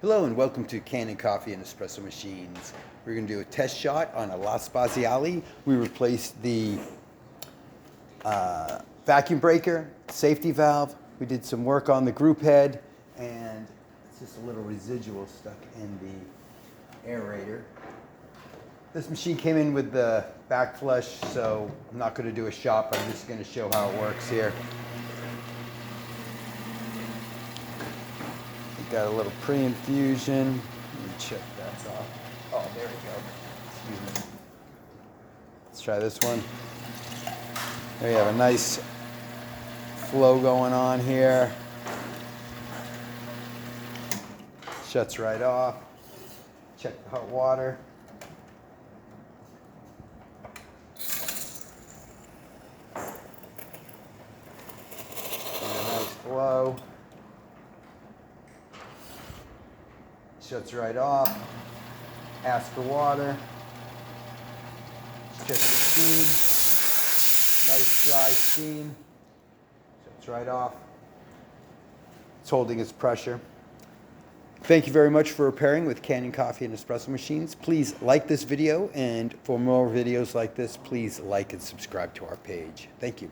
Hello and welcome to Kanen Coffee and Espresso Machines. We're going to do a test shot on a Spaziale. We replaced the vacuum breaker, safety valve. We did some work on the group head, and it's just a little residual stuck in the aerator. This machine came in with the back flush, so I'm not going to do a shot, but I'm just going to show how it works here. Got a little pre-infusion. Let me check that's off. Oh, there we go. Excuse me. Let's try this one. There you have a nice flow going on here. Shuts right off. Check the hot water. And a nice flow. Shuts right off. Ask for water. Check the steam. Nice dry steam. Shuts right off. It's holding its pressure. Thank you very much for repairing with Kanen Coffee and Espresso Machines. Please like this video, and for more videos like this, please like and subscribe to our page. Thank you.